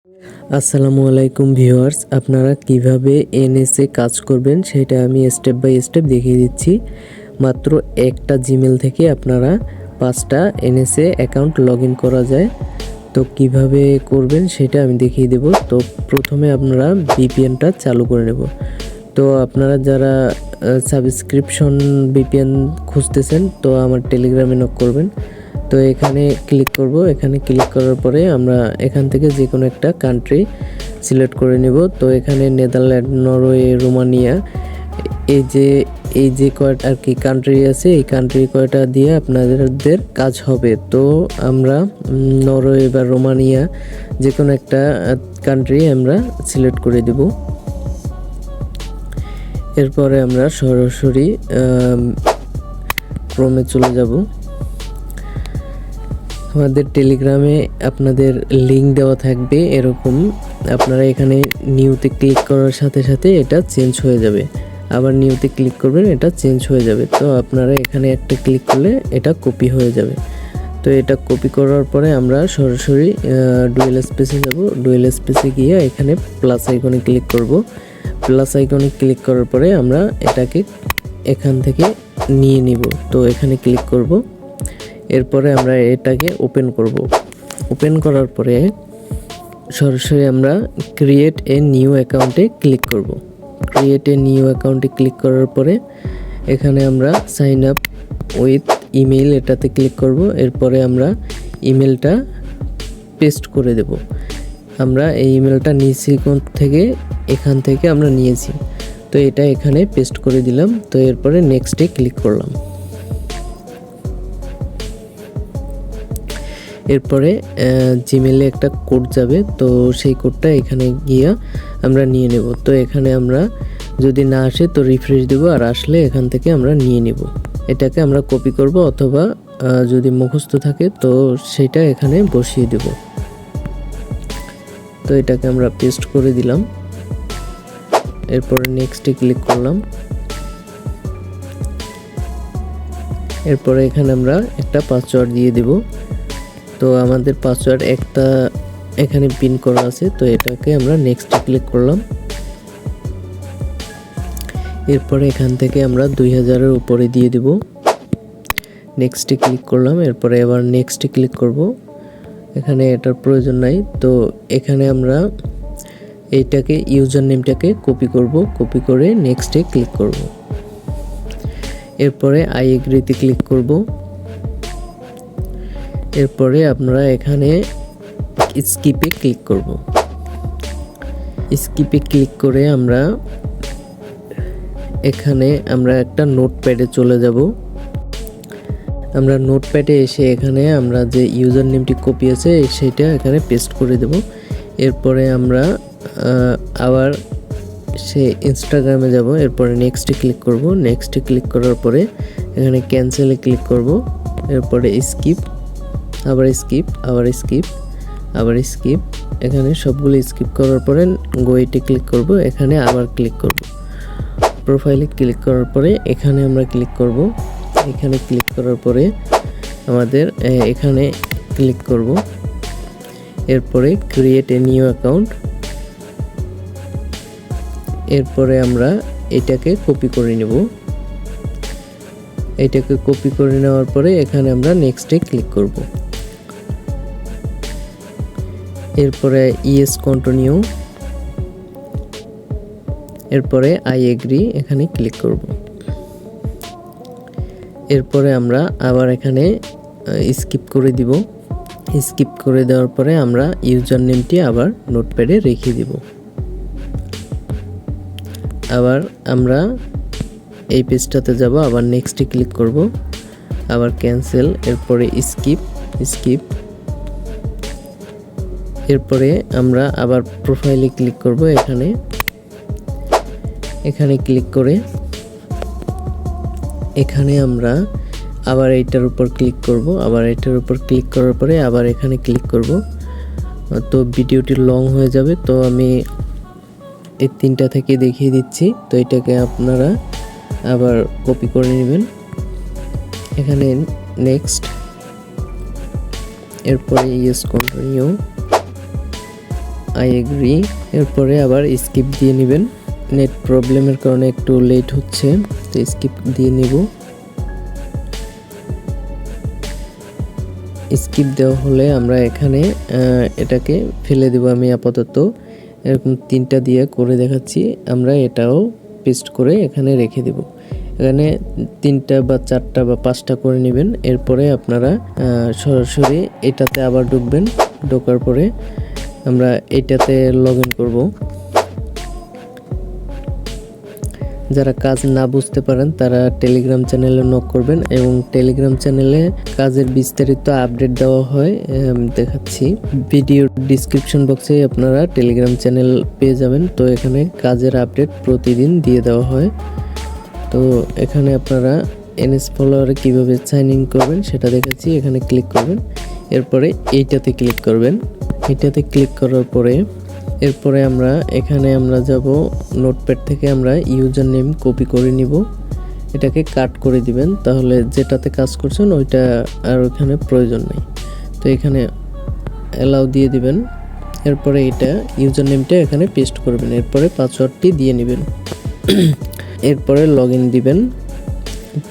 আসসালামু আলাইকুম ভিউয়ার্স, আপনারা কিভাবে এনএসএ কাজ করবেন সেটা আমি স্টেপ বাই স্টেপ দেখিয়ে দিচ্ছি। মাত্র একটা জিমেল থেকে আপনারা 5টা এনএসএ অ্যাকাউন্ট লগ ইন করা যায়। তো কিভাবে করবেন সেটা আমি দেখিয়ে দেব। তো প্রথমে আপনারা ভিপিএনটা চালু করে নেব। তো আপনারা যারা সাবস্ক্রিপশন ভিপিএন খুঁজতেছেন তো আমার টেলিগ্রামে নক করবেন। তো এখানে ক্লিক করব। এখানে ক্লিক করার পরে আমরা এখান থেকে যে কোনো একটা কান্ট্রি সিলেক্ট করে নেব। তো এখানে নেদারল্যান্ড, নরওয়ে, রোমানিয়া এই যে কয়টা আর কি কান্ট্রি আছে, এই কান্ট্রি কয়টা দিয়ে আপনাদের কাজ হবে। তো আমরা নরওয়ে বা রোমানিয়া যে কোনো একটা কান্ট্রি আমরা সিলেক্ট করে দেব। এরপরে আমরা সরাসরি ক্রোমে চলে যাব। আমাদের টেলিগ্রামে আপনাদের লিঙ্ক দেওয়া থাকবে এরকম। আপনারা এখানে নিউতে ক্লিক করার সাথে সাথে এটা চেঞ্জ হয়ে যাবে, আবার নিউতে ক্লিক করবেন, এটা চেঞ্জ হয়ে যাবে। তো আপনারা এখানে একটা ক্লিক করলে এটা কপি হয়ে যাবে। তো এটা কপি করার পরে আমরা সরাসরি ডুয়েল স্পেসে যাব। ডুয়েল স্পেসে গিয়ে এখানে প্লাস আইকনে ক্লিক করব। প্লাস আইকনে ক্লিক করার পরে আমরা এটাকে এখান থেকে নিয়ে নিব। তো এখানে ক্লিক করব। এরপরে আমরা এটাকে ওপেন করব। ওপেন করার পরে সরাসরি আমরা ক্রিয়েট এ নিউ অ্যাকাউন্টে ক্লিক করব। ক্রিয়েট এ নিউ অ্যাকাউন্টে ক্লিক করার পরে এখানে আমরা সাইন আপ উইথ ইমেল এটাতে ক্লিক করব। এরপরে আমরা ইমেলটা পেস্ট করে দেব। আমরা এই ইমেলটা নিয়েছি কোন থেকে, এখান থেকে আমরা নিয়েছি। তো এটা এখানে পেস্ট করে দিলাম। তো এরপরে নেক্সটে ক্লিক করলাম। এরপরে জিমেলে একটা কোড যাবে, তো সেই কোডটা এখানে গিয়ে আমরা নিয়ে নেব। তো এখানে আমরা যদি না আসে তো রিফ্রেশ দেব, আর আসলে এখান থেকে আমরা নিয়ে নেব। এটাকে আমরা কপি করব, অথবা যদি মুখস্থ থাকে তো সেটা এখানে বসিয়ে দেব। তো এটাকে আমরা পেস্ট করে দিলাম। এরপরে নেক্সটে ক্লিক করলাম। এরপরে এখানে আমরা একটা পাসওয়ার্ড দিয়ে দেব। তো আমাদের পাসওয়ার্ড একটা এখানে পিন করা আছে। তো এটাকে আমরা নেক্সটে ক্লিক করলাম। এরপরে এখান থেকে আমরা 2000-এর উপরে দিয়ে দেব। নেক্সটে ক্লিক করলাম। এরপরে আবার নেক্সটে ক্লিক করব। এখানে এটার প্রয়োজন নাই। তো এখানে আমরা এইটাকে ইউজার নেমটাকে কপি করব। কপি করে নেক্সটে ক্লিক করব। এরপরে আই এগ্রিতে ক্লিক করব। এরপরে আপনারা এখানে স্কিপে ক্লিক করব। স্কিপে ক্লিক করে আমরা এখানে একটা নোটপ্যাডে চলে যাব। আমরা নোটপ্যাডে এসে এখানে আমরা যে ইউজার নেমটি কপি আছে সেটা এখানে পেস্ট করে দেব। এরপরে আমরা আবার ইনস্টাগ্রামে যাব। এরপরে নেক্সটে ক্লিক করব। নেক্সটে ক্লিক করার পরে এখানে ক্যান্সেলে ক্লিক করব। এরপরে স্কিপ, আবার স্কিপ, আবার স্কিপ, আবার স্কিপ। এখানে সবগুলো স্কিপ করার পরে গোয়েটে ক্লিক করব। এখানে আবার ক্লিক করব। প্রোফাইলে ক্লিক করার পরে এখানে আমরা ক্লিক করব। এখানে ক্লিক করার পরে আমাদের এখানে ক্লিক করব। এরপরে ক্রিয়েট এ নিউ অ্যাকাউন্ট। এরপরে আমরা এটাকে কপি করে নেব। এটাকে কপি করে নেওয়ার পরে এখানে আমরা নেক্সটে ক্লিক করব। এরপরে ইয়েস কন্টিনিউ, এরপরে আই এগ্রি এখানে ক্লিক করব। এরপরে আমরা আবার এখানে স্কিপ করে দিব। স্কিপ করে দেওয়ার পরে আমরা ইউজার নেমটি আবার নোটপ্যাডে রেখে দিব। আবার আমরা এই পেজটাতে যাব। আবার নেক্সটে ক্লিক করব। আবার ক্যান্সেল, এরপরে স্কিপ, স্কিপ। এরপরে আমরা আবার প্রোফাইলে ক্লিক করব। এখানে ক্লিক করে এখানে আমরা আবার এইটার উপর ক্লিক করব। আবার এটার উপর ক্লিক করার পরে আবার এখানে ক্লিক করব। তো ভিডিওটি লং হয়ে যাবে, তো আমি এই 3টা থেকে দেখিয়ে দিচ্ছি। তো এটাকে আপনারা আবার কপি করে নেবেন। এখানে নেক্সট, এরপরে ইয়েস কন্টিনিউ, আই এগ্রি। এরপরে আবার স্কিপ দিয়ে নেবেন। নেট প্রবলেমের কারণে একটু লেট হচ্ছে, তো স্কিপ দিয়ে নেব। স্কিপ দেওয়া হলে আমরা এখানে এটাকে ফেলে দেব। আমি আপাতত এরকম 3টা দিয়ে করে দেখাচ্ছি। আমরা এটাও পেস্ট করে এখানে রেখে দেব। এখানে 3টা বা 4টা বা 5টা করে নেবেন। এরপরে আপনারা সরাসরি এটাতে আবার ঢুকবেন। ঢোকার পরে আমরা এটাতে লগ ইন করবো। যারা কাজ না বুঝতে পারেন তারা টেলিগ্রাম চ্যানেলে নক করবেন, এবং টেলিগ্রাম চ্যানেলে কাজের বিস্তারিত আপডেট দেওয়া হয়। দেখাচ্ছি, ভিডিওর ডিসক্রিপশন বক্সে আপনারা টেলিগ্রাম চ্যানেল পেয়ে যাবেন। তো এখানে কাজের আপডেট প্রতিদিন দিয়ে দেওয়া হয়। তো এখানে আপনারা এনএস ফলোয়ারে কীভাবে সাইন ইন করবেন সেটা দেখাচ্ছি। এখানে ক্লিক করবেন, এরপরে এইটাতে ক্লিক করবেন। এটাতে ক্লিক করার পরে এরপরে আমরা এখানে যাব নোটপ্যাড থেকে আমরা ইউজার নেম কপি করে নিব। এটাকে কাট করে দিবেন, তাহলে যেটাতে কাজ করছেন ওইটা আর ওখানে প্রয়োজন নেই। তো এখানে অ্যালাউ দিয়ে দিবেন। এরপরে এটা ইউজার নেমটা এখানে পেস্ট করবেন। এরপরে পাসওয়ার্ডটি দিয়ে নেবেন। এরপরে লগ ইন দিবেন।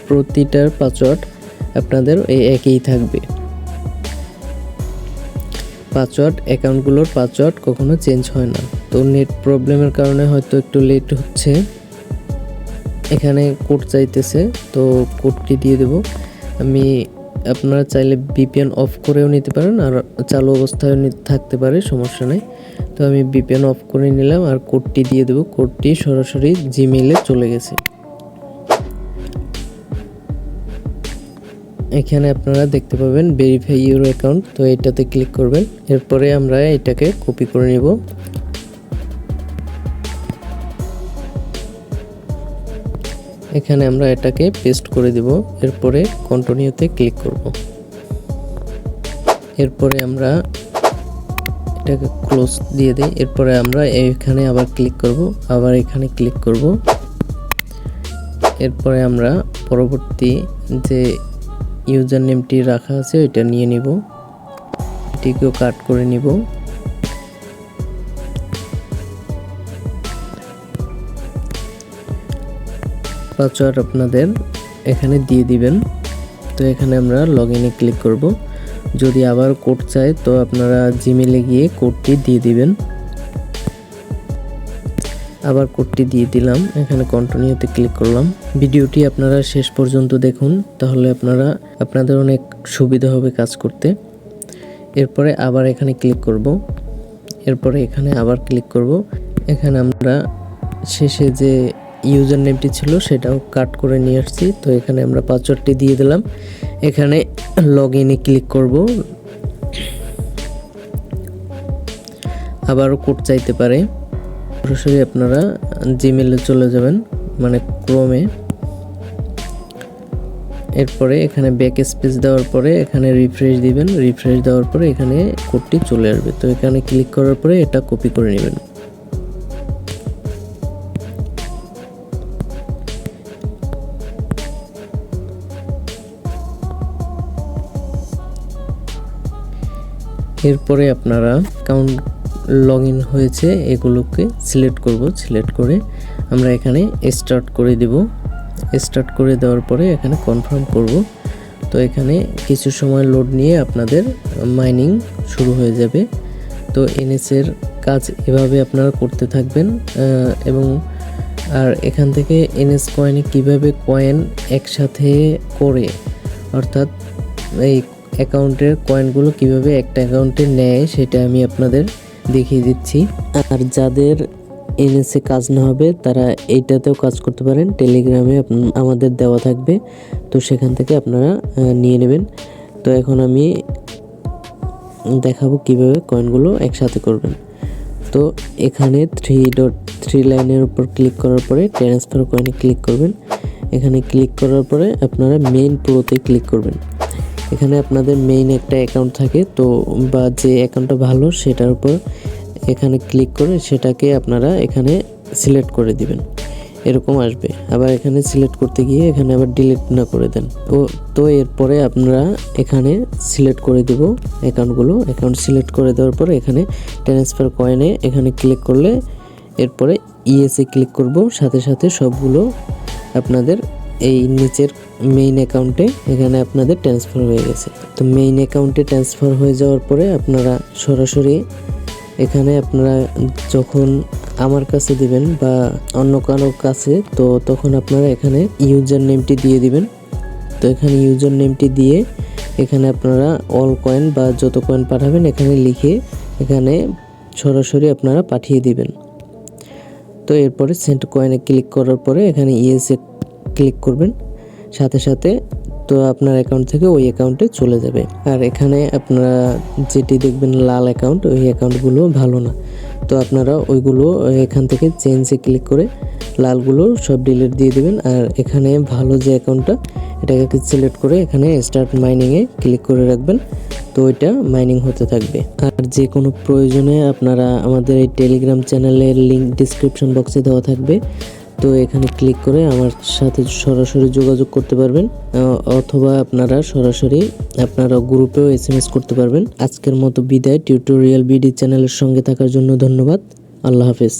প্রতিটার পাসওয়ার্ড আপনাদের এই একই থাকবে। পাসওয়ার্ড, অ্যাকাউন্টগুলোর পাসওয়ার্ড কখনো চেঞ্জ হয় না। তো নেট প্রবলেমের কারণে হয়তো একটু লেট হচ্ছে। এখানে কোড চাইতেছে, তো কোডটি দিয়ে দেব আমি। আপনারা চাইলে ভিপিএন অফ করেও নিতে পারেন, আর চালু অবস্থায় থাকতে পারে, সমস্যা নেই। তো আমি ভিপিএন অফ করে নিলাম আর কোডটি দিয়ে দেব। কোডটি সরাসরি জিমেইলে চলে গেছে। এখানে আপনারা দেখতে পাবেন ভেরিফাই ইউর অ্যাকাউন্ট, তো এটাতে ক্লিক করবেন। এরপরে আমরা এটাকে কপি করে নিব। এখানে আমরা এটাকে পেস্ট করে দিব। এরপরে কন্টিনিউতে ক্লিক করব। এরপরে আমরা এটাকে ক্লোজ দিয়ে দিই। এরপরে আমরা এখানে আবার ক্লিক করব, আবার এখানে ক্লিক করব। এরপরে আমরা পরবর্তী যে ইউজার নেমটি রাখা আছে ওইটা নিয়ে নিব। এটিকেও কাট করে নিব। পাসওয়ার্ড আপনাদের এখানে দিয়ে দিবেন। তো এখানে আমরা লগ ইনে ক্লিক করব। যদি আবার কোড চাই তো আপনারা জিমেইলে গিয়ে কোডটি দিয়ে দিবেন। আবার কোডটি দিয়ে দিলাম। এখানে কন্টিনিউতে ক্লিক করলাম। ভিডিওটি আপনারা শেষ পর্যন্ত দেখুন, তাহলে আপনাদের অনেক সুবিধা হবে কাজ করতে। এরপরে আবার এখানে ক্লিক করব। এরপরে এখানে আবার ক্লিক করব। এখানে আমরা শেষে যে ইউজার নেমটি ছিল সেটাও কাট করে নিয়ে আসছি। তো এখানে আমরা পাসওয়ার্ডটি দিয়ে দিলাম। এখানে লগ ইনে ক্লিক করব। আবারও কোড চাইতে পারে। সরাসরি আপনারা জিমেইলে চলে যাবেন, মানে ক্রোমে। এরপরে এখানে ব্যাক স্পেস দেওয়ার পরে এখানে রিফ্রেশ দিবেন। রিফ্রেশ দেওয়ার পরে এখানে কোডটি চলে আসবে। তো এখানে ক্লিক করার পরে এটা কপি করে নেবেন। এরপরে আপনারা অ্যাকাউন্ট লগ ইন হয়েছে এগুলোকে সিলেক্ট করব। সিলেক্ট করে আমরা এখানে স্টার্ট করে দেব। স্টার্ট করে দেওয়ার পরে এখানে কনফার্ম করব। তো এখানে কিছু সময় লোড নিয়ে আপনাদের মাইনিং শুরু হয়ে যাবে। তো এনএসের কাজ এভাবে আপনারা করতে থাকবেন। এবং আর এখান থেকে এনএস কয়েনে কিভাবে কয়েন একসাথে করে, অর্থাৎ এই অ্যাকাউন্টের কয়েনগুলো কিভাবে একটা অ্যাকাউন্টে নেয় সেটা আমি আপনাদের দেখিয়ে দিচ্ছি। আর যাদের এনএসে কাজ না হবে তারা এইটাতেও কাজ করতে পারেন। টেলিগ্রামে আমাদের দেওয়া থাকবে, তো সেখান থেকে আপনারা নিয়ে নেবেন। তো এখন আমি দেখাবো কিভাবে কয়েনগুলো একসাথে করবেন। তো এখানে 3 লাইনের উপর ক্লিক করার পরে ট্রান্সফার কয়েনে ক্লিক করবেন। এখানে ক্লিক করার পরে আপনারা মেইন প্রোতে ক্লিক করবেন। এখানে আপনাদের মেইন একটা অ্যাকাউন্ট থাকে, তো বা যে অ্যাকাউন্টটা ভালো সেটার উপর এখানে ক্লিক করে সেটাকে আপনারা এখানে সিলেক্ট করে দিবেন। এরকম আসবে। আবার এখানে সিলেক্ট করতে গিয়ে এখানে আবার ডিলিট না করে দেন। তো এরপরে আপনারা এখানে সিলেক্ট করে দিব অ্যাকাউন্টগুলো। অ্যাকাউন্ট সিলেক্ট করে দেওয়ার পরে এখানে ট্রান্সফার কয়েনে এখানে ক্লিক করলে এরপরে ইএসএ ক্লিক করব, সাথে সাথে সবগুলো আপনাদের এই নিচের মেইন অ্যাকাউন্টে এখানে আপনাদের ট্রান্সফার হয়ে গেছে। তো মেইন অ্যাকাউন্টে ট্রান্সফার হয়ে যাওয়ার পরে আপনারা সরাসরি এখানে আপনারা যখন আমার কাছে দিবেন বা অন্য কারোর কাছে, তো তখন আপনারা এখানে ইউজার নেমটি দিয়ে দিবেন। তো এখানে ইউজার নেমটি দিয়ে এখানে আপনারা অল কয়েন বা যত কয়েন পাঠাবেন এখানে লিখে এখানে সরাসরি আপনারা পাঠিয়ে দিবেন। তো এরপরে সেন্ড কয়েনে ক্লিক করার পরে এখানে ইএসএ ক্লিক করবেন, সাথে সাথে তো আপনার অ্যাকাউন্ট থেকে ওই অ্যাকাউন্টে চলে যাবে। আর এখানে আপনারা যেটি দেখবেন লাল অ্যাকাউন্ট, ওই অ্যাকাউন্টগুলো ভালো না, তো আপনারা ওইগুলো এখান থেকে চেঞ্জে ক্লিক করে লালগুলো সব ডিলিট দিয়ে দেবেন। আর এখানে ভালো যে অ্যাকাউন্টটা এটাকে সিলেক্ট করে এখানে স্টার্ট মাইনিংয়ে ক্লিক করে রাখবেন, তো ওইটা মাইনিং হতে থাকবে। আর যে কোনো প্রয়োজনে আপনারা আমাদের এই টেলিগ্রাম চ্যানেলের লিঙ্ক ডিসক্রিপশন বক্সে দেওয়া থাকবে, তো এখানে ক্লিক করে আমার সাথে সরাসরি যোগাযোগ করতে পারবেন, অথবা আপনারা সরাসরি আপনারা গ্রুপেও SMS করতে পারবেন। আজকের মতো বিদায়। টিউটোরিয়াল বিডি চ্যানেলের সঙ্গে থাকার জন্য ধন্যবাদ। আল্লাহ হাফেজ।